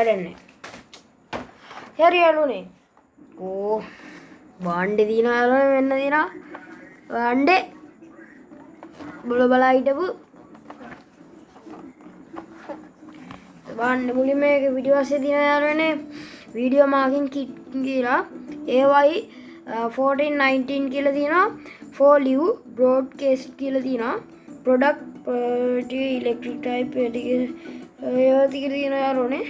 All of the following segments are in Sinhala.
වැඩන්නේ. හරි යාළුවනේ. ඕ බාණ්ඩේ දිනවා යාළුවනේ වෙන්න දිනවා. බාණ්ඩේ බලා හිටපු බාණ්ඩේ මුලින්ම මේක පිටිපස්සේ දිනවා යාළුවනේ. වීඩියෝ මාකින් කිට් කියලා ඒවයි 1419 කියලා තියෙනවා. for live broadcast කියලා තියෙනවා. product property electric type ඒවා ටික තියෙනවා යාළුවනේ.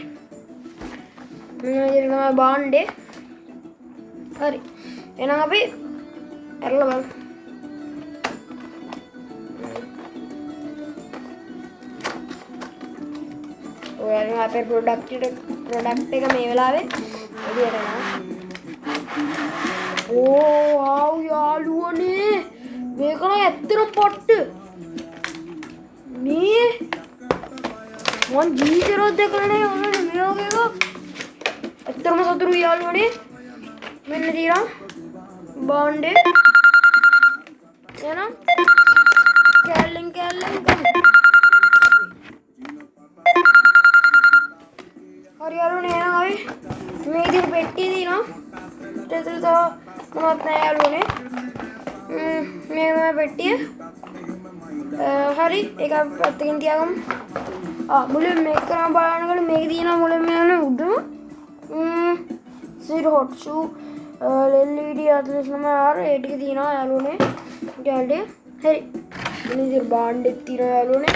මේක තමයි බාණ්ඩේ. හරි. එහෙනම් අපි අරලා බලමු. ඔයාලා අපේ ප්‍රොඩක්ට් එක මේ වෙලාවේ එළියට එනවා. ඕ ආව් යාළුවනේ. මේක නම් ඇත්තටම පොට්ට. මේ මං ජීවිතේවත් දැකලා නැහැ ඔයාලා මේ වගේ එකක්. ඇත්තටම සතුටුයි යාළුවනේ. මෙන්න තියෙනවා බාණ්ඩේ. එහෙනම් කැල්ලෙන් ගමු. හරි යාළුවනේ එහෙනම් අපි මේ විදිහට පෙට්ටිය දිනවා. ඊට තව මොනවත් නැහැ යාළුවනේ. මේ පෙට්ටිය. හරි ඒක අපි පැත්තකින් තියාගමු. මුලින් මේක කරන් බලනකොට මේක තියෙනවා මුලින්ම යන උඩම zero hot shoe LED 49R ඒ ටික තියෙනවා යාළුවනේ. ඊට හරි මේ විදිහට බාණ්ඩෙත් තියෙනවා යාළුවනේ.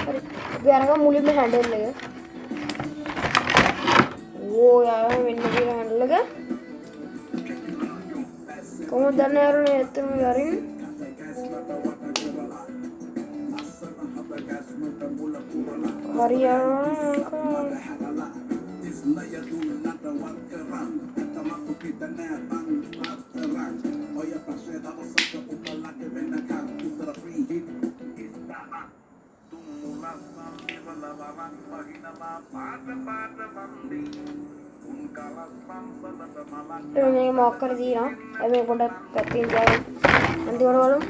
හරි අපි අරගමු මුලින්ම හැන්ඩල් එක. ඕ යාළුවනේ මෙන්න තියෙන හැන්ඩල් එක. කොහොමද දන්නේ යාළුවනේ ඇත්තම වරින් හරි යාළුවනේ ini mau kerja ya, kami pada petin jalan nanti orang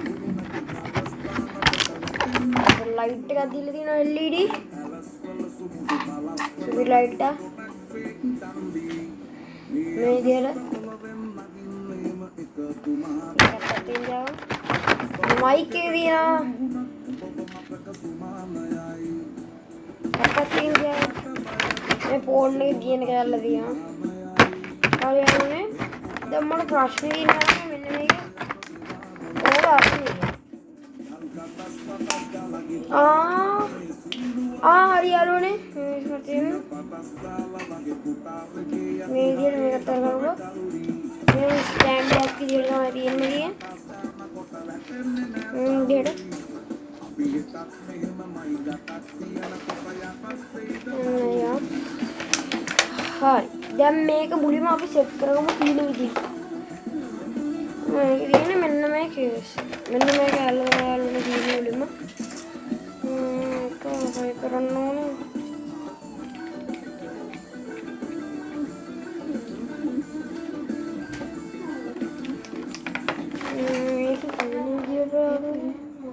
light का दिल दी ना LED सुबह लाइट टा नहीं दिया ला petin jalan माइक के दिया petin jalan मैं फोन नहीं दिए निकाल दिया और यार ने जब मैंने फ्लैश में दिया ना मैंने नहीं और आती हरी यारों ने मेरी मेरा तरह होगा मैं स्टैंड बैग की जगह हमारी ये मेरी है डेढ़ हाँ जब मैं एक बुली में आप सेट करूँगा वो तीन विधि मैंने मैंने मैं केस मैंने मैं क्या लगा यार मैंने तीन बुली में तो भाई करना ना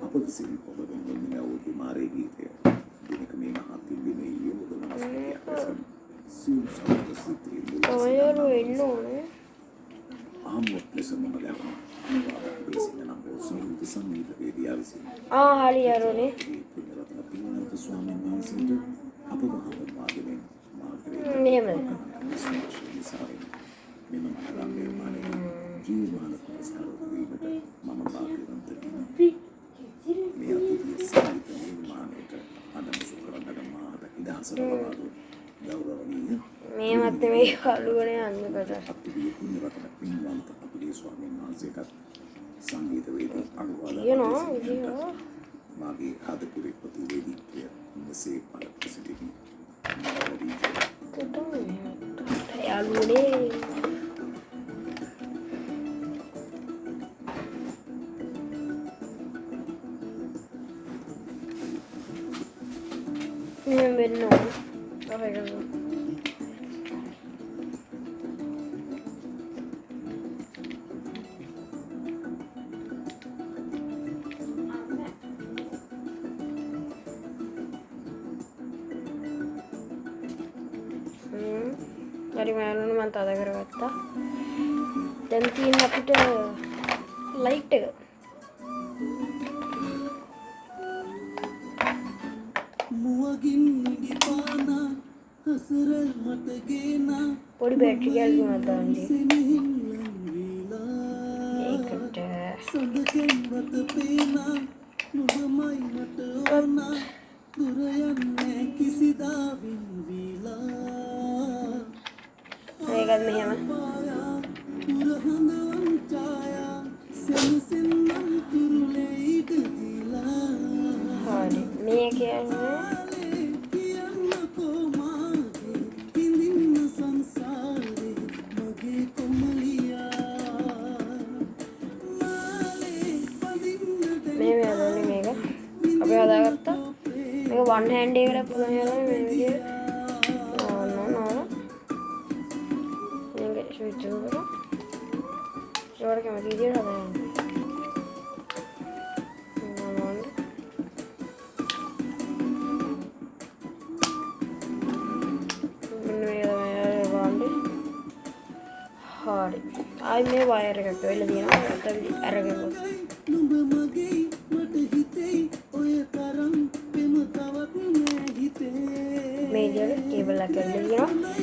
apa sih pembangunan menyawa di mari gitu ya ini kami hati ini iya udah masuk apa sih susah pasti oh ya lo ini amat bisa mengalami biasanya nampak sih itu sama itu dia sih hari ya lo nih punya rata tinggal ke suami masih itu apa bahagia margin iya betul memang ada mana jiwa mana kalau sekarang ini mama lagi nanti මේ මත මේ කලුවනේ අන්නකට මාගේ ආදපුරේ ප්‍රතිවේදීත්වය මෙසේ පළක් සිටින යාළුවනේ වෙන්න ඕන. හරි මෑනුනේ මම තද කරගත්තා. දැන් තියෙන අපිට ලයිට් එක. මුවගින් නිපාන හසර මට ගේනා පොඩි බැටරි කැල්ලක් දාන්නේ. ඒකට සඳකෙන් රත පේනා නුඹමයි මට ඕනා දුර යන්නේ කිසිදා වින්විලා මේකත් මෙහෙම. පුරහඳ වංචායා සෙනසෙන්නම් තුරුලේ ඉඩ දීලා හරි. මේ කියන්නේ කියන්නකෝ මාගේ ඉඳින්න සංසාරේ මගේ කොමලියා මාලේ පදින්න මේ හදන්නේ මේක. අපි හදාගත්තා. මේක වන් හෑන්ඩ් එකකට පුළුවන් යනවා මේ විදිහට. මේක ස්විච් එක කරලා. ඒවට කැමති විදිහට හදාගන්න. හරි. ආයි මේ වයර් එකක් වෙලා තියෙනවා. ඒකට අරගෙන නුඹ මගේ මට හිතෙයි ඔය තරම් පෙම තවත් නෑ හිතේ මේ විදිහට කේබල් එකක් ඇවිල්ලා තියෙනවා.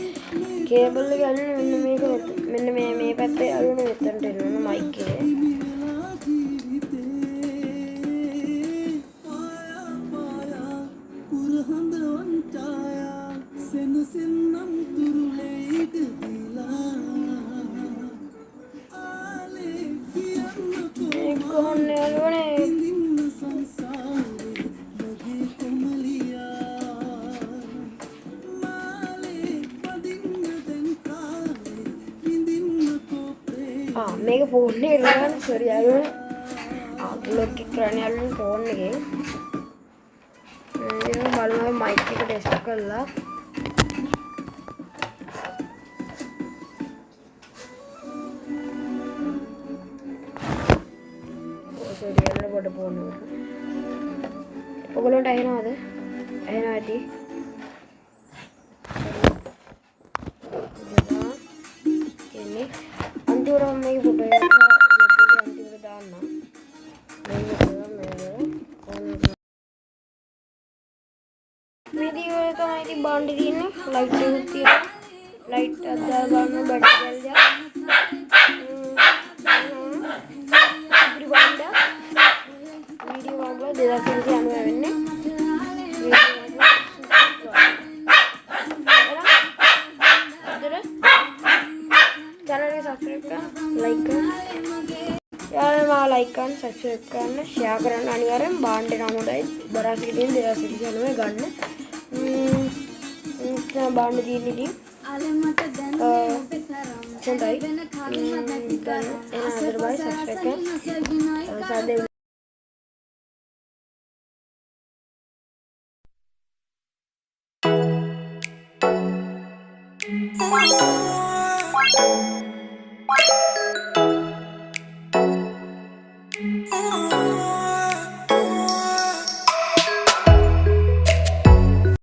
කේබල් එක ඇල්ලුනේ මෙන්න මේක මෙන්න මේ පැත්තේ ඇල්ලුනේ මෙතනට එනවා මයික් එකේ. වෙලා ජීවිතේ පායා පායා පුරහඳ වංචායා සෙනසෙන්නම් තුරුලේ ඉඩ දීලා ආලේ කියන්නකෝ ඒක කොහොමද ඇල්ලුනේ? ඉඳින්න සංසාරේ මගේ කොමලියා මාලේ පදින්න දැන් කාලේ ඉඳින්නකෝ ප්‍රේ මේක ෆෝන් එකේ ගන්න සෝරි ඇල්ලුනේ. ලොක් එක කරන්නේ ඇල්ලුනේ ෆෝන් එකේ. ඒක බලනවා මයික් එක ටෙස්ට් කරලා. සෝරි ඇල්ලුනේ පොඩ ෆෝන් එක. ඔයගොල්ලන්ට ඇහෙනවද? ඇහෙනවා ඇති. කියන්නේ අන්තිමට මේක ෆොටෝ එක අන්තිමට දාන්නම්. මේ දිවේ තමයි ඉතින් බාණ්ඩේ තියෙන්නේ. ලයිට් එකක් තියෙනවා. ලයිට් එකක් දාලා ගන්න බැටරි කැල්ලක්. ඉතිරි බාණ්ඩ වීඩියෝ වල 2099 වෙන්නේ. चैनल को सब्सक्राइब कर लाइक कर यार मां लाइक कर सब्सक्राइब करना शेयर करना अनिवार्य बांडे नामोदाय बरासी दिन देरासी दिन में गන්න बांडे दीनी හොඳයි දැන් එන අදර්වයි සබ්ස්ක්‍රයිබ් කර සාදේ Bye.